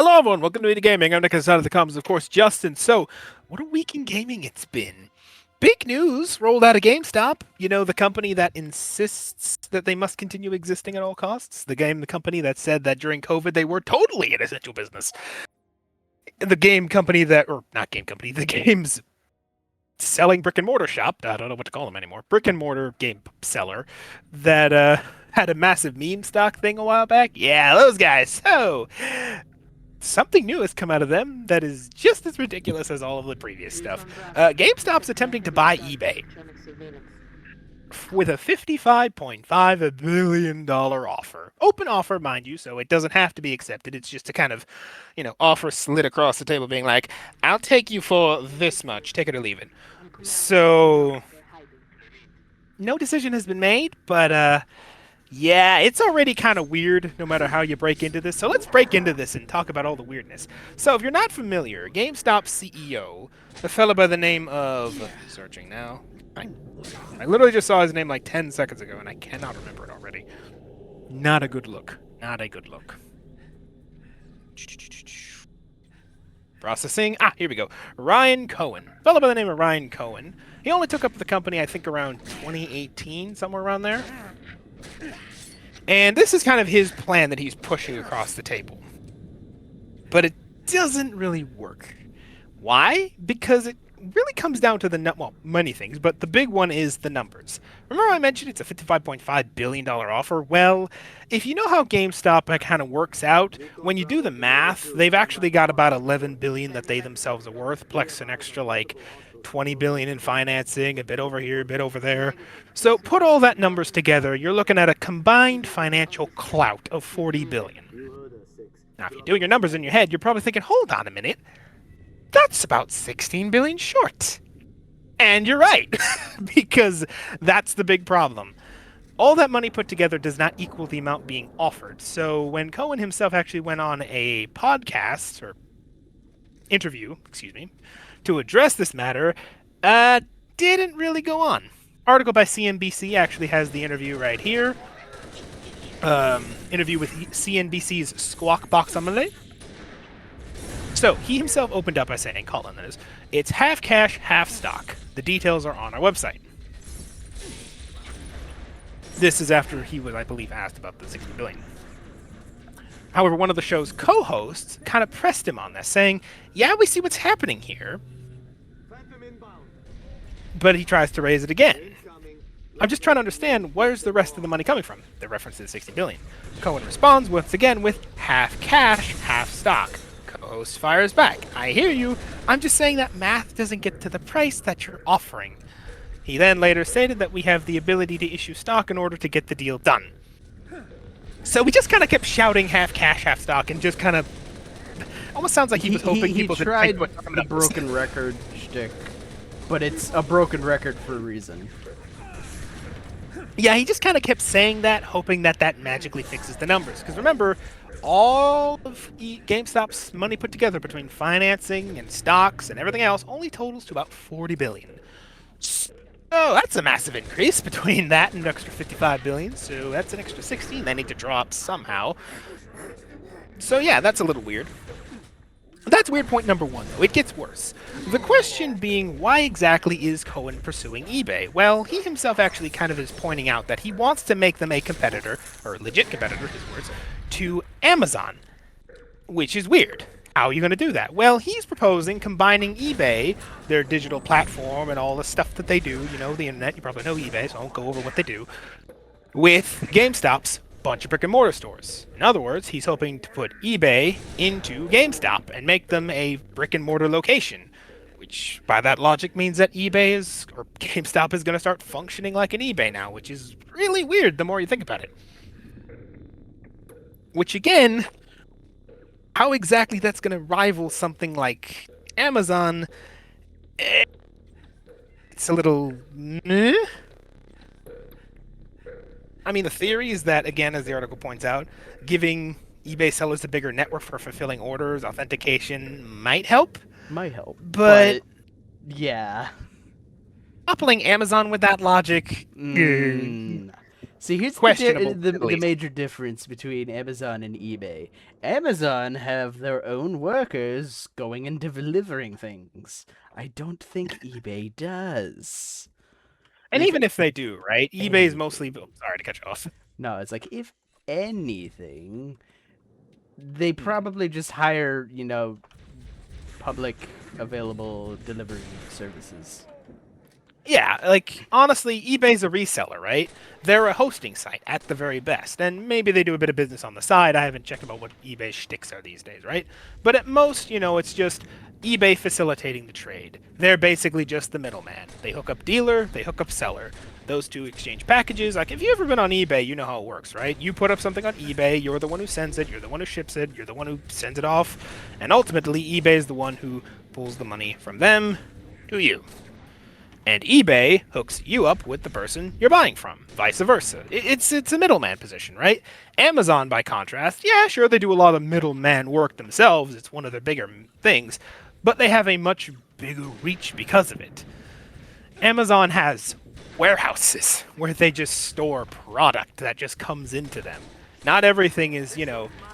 Hello, everyone. Welcome to Indie Gaming. I'm Nick on the side of the comms, of course, Justin. So, what a week in gaming it's been. Big news rolled out of Gamestop. You know, the company that insists that they must continue existing at all costs. The company that said that during COVID they were totally an essential business. The game company that, or not game company, the game's selling brick and mortar shop. I don't know what to call them anymore. Brick and mortar game seller that had a massive meme stock thing a while back. Yeah, those guys. So, something new has come out of them that is just as ridiculous as all of the previous stuff. GameStop's attempting to buy eBay with a $55.5 billion offer. Open offer, mind you, so it doesn't have to be accepted. It's just a kind of, offer slid across the table being like, I'll take you for this much, take it or leave it. So, no decision has been made, but yeah, it's already kind of weird no matter how you break into this. So let's break into this and talk about all the weirdness. So if you're not familiar, GameStop CEO, a fellow by the name of... Searching now. I literally just saw his name like 10 seconds ago and I cannot remember it already. Not a good look. Not a good look. Processing. Here we go. Ryan Cohen. Fellow by the name of Ryan Cohen. He only took up the company, I think, around 2018, somewhere around there. And this is kind of his plan that he's pushing across the table. But it doesn't really work. Why? Because it really comes down to many things, but the big one is the numbers. Remember I mentioned it's a $55.5 billion offer? Well, if you know how GameStop kind of works out, when you do the math, they've actually got about $11 billion that they themselves are worth, plus an extra like $20 billion in financing, a bit over here, a bit over there. So put all that numbers together, you're looking at a combined financial clout of $40 billion. Now, if you're doing your numbers in your head, you're probably thinking, hold on a minute, that's about $16 billion short. And you're right, because that's the big problem. All that money put together does not equal the amount being offered. So when Cohen himself actually went on a podcast, or interview, to address this matter, didn't really go on. Article by CNBC actually has the interview right here. Interview with CNBC's Squawk Box Omelette. So, he himself opened up by saying, Colin, that is, it's half cash, half stock. The details are on our website. This is after he was, I believe, asked about the $60 billion. However, one of the show's co-hosts kind of pressed him on this, saying, yeah, we see what's happening here. But he tries to raise it again. I'm just trying to understand, where's the rest of the money coming from? The reference to the $60 billion. Cohen responds once again with half cash, half stock. Co-host fires back. I hear you. I'm just saying that math doesn't get to the price that you're offering. He then later stated that we have the ability to issue stock in order to get the deal done. So we just kind of kept shouting half cash, half stock, and just kind of... Almost sounds like he was hoping people could... He tried the broken record shtick, but it's a broken record for a reason. Yeah, he just kind of kept saying that, hoping that that magically fixes the numbers. Because remember, all of GameStop's money put together between financing and stocks and everything else only totals to about $40 billion. So that's a massive increase between that and an extra $55 billion. So that's an extra 16 they need to draw up somehow. So yeah, that's a little weird. That's weird point number one, though. It gets worse. The question being, why exactly is Cohen pursuing eBay? Well, he himself actually kind of is pointing out that he wants to make them a competitor, or a legit competitor, his words, to Amazon, which is weird. How are you going to do that? Well, he's proposing combining eBay, their digital platform and all the stuff that they do, you know, the internet, you probably know eBay, so I won't go over what they do, with GameStop's bunch of brick-and-mortar stores. In other words, he's hoping to put eBay into GameStop and make them a brick-and-mortar location, which by that logic means that GameStop is going to start functioning like an eBay now, which is really weird the more you think about it. Which again, how exactly that's going to rival something like Amazon, it's a little... I mean, the theory is that, again, as the article points out, giving eBay sellers a bigger network for fulfilling orders, authentication, might help. Might help. But yeah. Coupling Amazon with that logic... See, here's Questionable, at the least. major difference between Amazon and eBay. Amazon have their own workers going and delivering things. I don't think eBay does. And If even if they do, right? eBay is mostly. anything, Oh, sorry to cut you off. no, it's like if anything, they Hmm. probably just hire, public available delivery services. Yeah, like honestly, eBay's a reseller, right? They're a hosting site at the very best, and maybe they do a bit of business on the side. I haven't checked about what eBay shticks are these days, right? But at most, it's just eBay facilitating the trade. They're basically just the middleman. They hook up dealer, they hook up seller. Those two exchange packages. Like if you've ever been on eBay, you know how it works, right? You put up something on eBay, you're the one who sends it, you're the one who ships it, you're the one who sends it off, and ultimately eBay is the one who pulls the money from them to you. And eBay hooks you up with the person you're buying from, vice versa. It's a middleman position, right? Amazon, by contrast, yeah, sure, they do a lot of middleman work themselves. It's one of their bigger things, but they have a much bigger reach because of it. Amazon has warehouses where they just store product that just comes into them. Not everything is,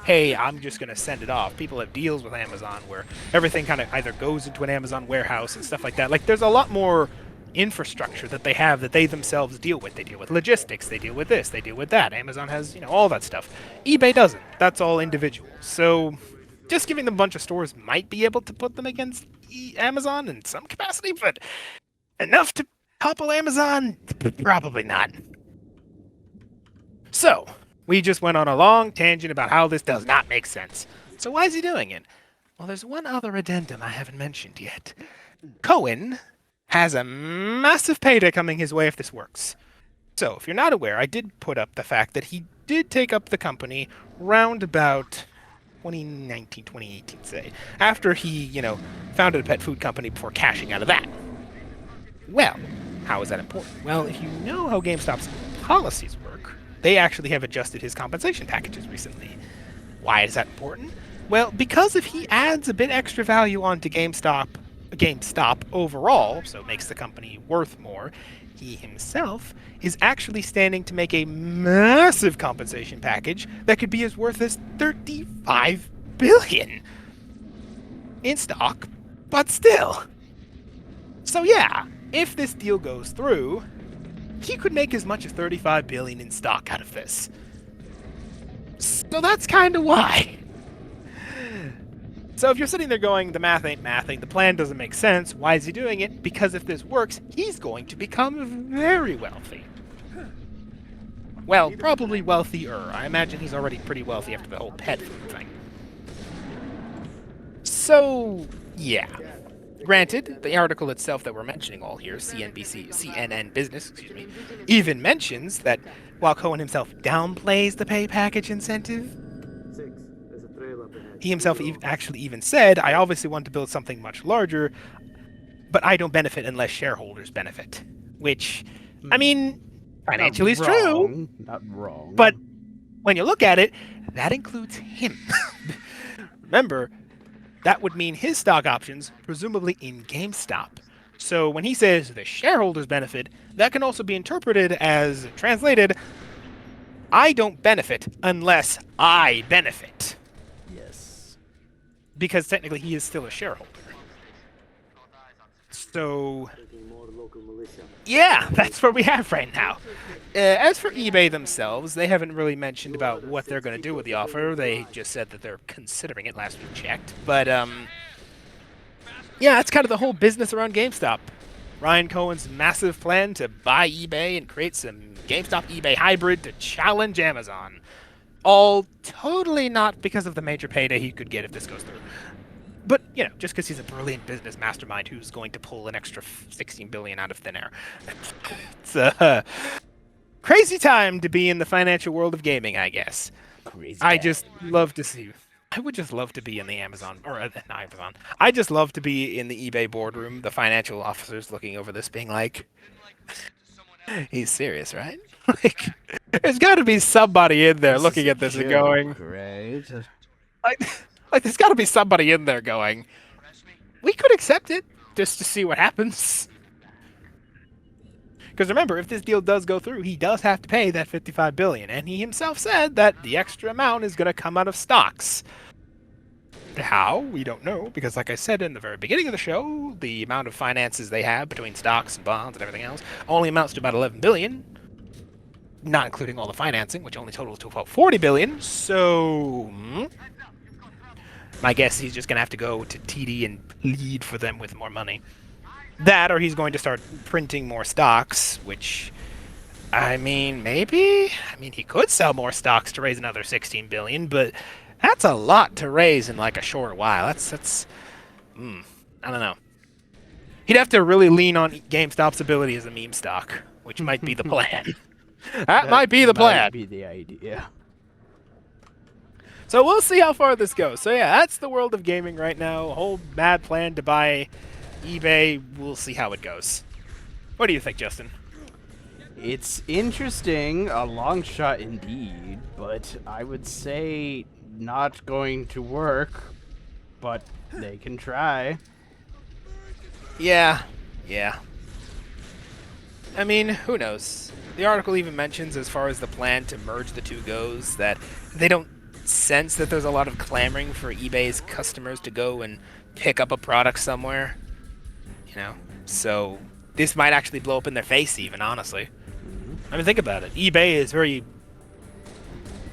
hey, I'm just going to send it off. People have deals with Amazon where everything kind of either goes into an Amazon warehouse and stuff like that. Like, there's a lot more infrastructure that they have that they themselves deal with. They deal with logistics, they deal with this, they deal with that. Amazon has, all that stuff. eBay doesn't. That's all individual. So just giving them a bunch of stores might be able to put them against Amazon in some capacity, but enough to topple Amazon? Probably not. So, we just went on a long tangent about how this does not make sense. So why is he doing it? Well, there's one other addendum I haven't mentioned yet. Cohen has a massive payday coming his way if this works. So, if you're not aware, I did put up the fact that he did take up the company round about 2019, 2018, say, after he, founded a pet food company before cashing out of that. Well, how is that important? Well, if you know how GameStop's policies work, they actually have adjusted his compensation packages recently. Why is that important? Well, because if he adds a bit extra value onto GameStop overall, so it makes the company worth more, he himself is actually standing to make a massive compensation package that could be as worth as 35 billion in stock, but still. So yeah, if this deal goes through, he could make as much as 35 billion in stock out of this. So that's kind of why. So if you're sitting there going, the math ain't mathing, the plan doesn't make sense, why is he doing it? Because if this works, he's going to become very wealthy. Well, probably wealthier. I imagine he's already pretty wealthy after the whole pet food thing. So, yeah. Granted, the article itself that we're mentioning all here, CNN Business, even mentions that while Cohen himself downplays the pay package incentive, he himself actually even said, I obviously want to build something much larger, but I don't benefit unless shareholders benefit. Which, I mean, financially is true. Not wrong. But when you look at it, that includes him. Remember, that would mean his stock options, presumably in GameStop. So when he says the shareholders benefit, that can also be interpreted as, translated, I don't benefit unless I benefit. Yes. Because technically he is still a shareholder. So, yeah, that's what we have right now. As for eBay themselves, they haven't really mentioned about what they're going to do with the offer. They just said that they're considering it last we checked. But, yeah, that's kind of the whole business around GameStop. Ryan Cohen's massive plan to buy eBay and create some GameStop eBay hybrid to challenge Amazon. All totally not because of the major payday he could get if this goes through. But, just because he's a brilliant business mastermind who's going to pull an extra 16 billion out of thin air. It's a crazy time to be in the financial world of gaming, I guess. Crazy. I just love to see. I would just love to be in the Amazon, or not Amazon. I just love to be in the eBay boardroom, the financial officers looking over this being like, he's serious, right? Like, there's got to be somebody in there looking at this and going, right? like there's got to be somebody in there going, we could accept it just to see what happens. Because remember, if this deal does go through, he does have to pay that 55 billion, and he himself said that the extra amount is going to come out of stocks. How? We don't know, because like I said in the very beginning of the show, the amount of finances they have between stocks and bonds and everything else only amounts to about 11 billion, not including all the financing, which only totals to about 40 billion. So, my guess is he's just going to have to go to TD and plead for them with more money. That, or he's going to start printing more stocks, which, I mean, maybe? I mean, he could sell more stocks to raise another 16 billion, but that's a lot to raise in like a short while. That's I don't know. He'd have to really lean on GameStop's ability as a meme stock, which might be the plan. That might be the plan. Might be the idea. So we'll see how far this goes. So yeah, that's the world of gaming right now. A whole mad plan to buy eBay. We'll see how it goes. What do you think, Justin? It's interesting, a long shot indeed, but I would say not going to work, but they can try. Yeah. I mean, who knows? The article even mentions, as far as the plan to merge the two goes, that they don't sense that there's a lot of clamoring for eBay's customers to go and pick up a product somewhere. You know? So, this might actually blow up in their face even, honestly. I mean, think about it. eBay is very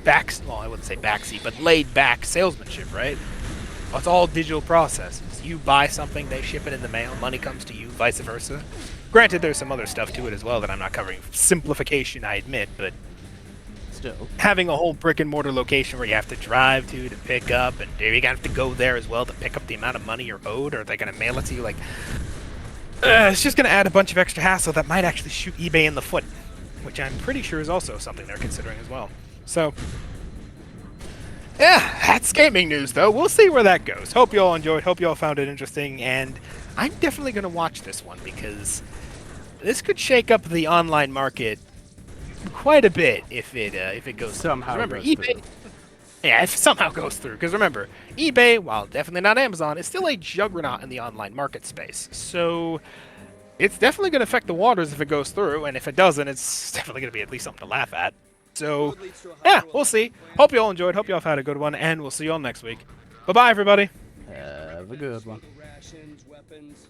well, I wouldn't say backseat, but laid back salesmanship, right? Well, it's all digital processes. You buy something, they ship it in the mail, money comes to you, vice versa. Granted, there's some other stuff to it as well that I'm not covering. Simplification, I admit, but Still. having a whole brick and mortar location where you have to drive to pick up, and you're gonna have to go there as well to pick up the amount of money you're owed, or are they gonna mail it to you? Like, it's just gonna add a bunch of extra hassle that might actually shoot eBay in the foot, which I'm pretty sure is also something they're considering as well. So, yeah, that's gaming news, though. We'll see where that goes. Hope you all enjoyed. Hope you all found it interesting. And I'm definitely going to watch this one because this could shake up the online market quite a bit if it goes Somehow remember, goes eBay. through. Yeah, if it somehow goes through. Because remember, eBay, while definitely not Amazon, is still a juggernaut in the online market space. So it's definitely going to affect the waters if it goes through. And if it doesn't, it's definitely going to be at least something to laugh at. So, yeah, we'll see. Hope you all enjoyed. Hope you all had a good one. And we'll see you all next week. Bye-bye, everybody. Have a good one. Rations, weapons.